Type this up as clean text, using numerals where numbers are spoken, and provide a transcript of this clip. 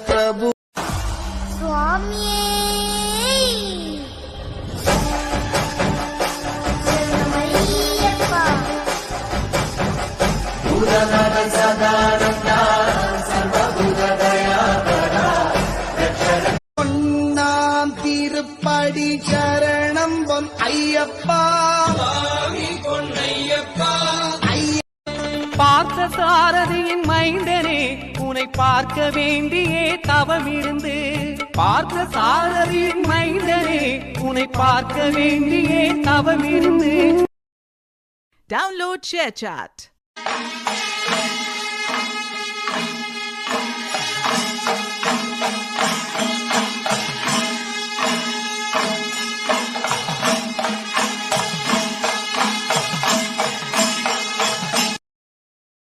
பிரபு சுவாமியே பொன்னாம் திருப்படி சரணம் பொன் ஐயப்பா பார்த்த சாரதியின் மைந்தனே உன்னை பார்க்க வேண்டியே தவமிருந்து பார்த்த சாரதியின் மைந்தனே உன்னை பார்க்க வேண்டியே தவமிருந்து Download ShareChat.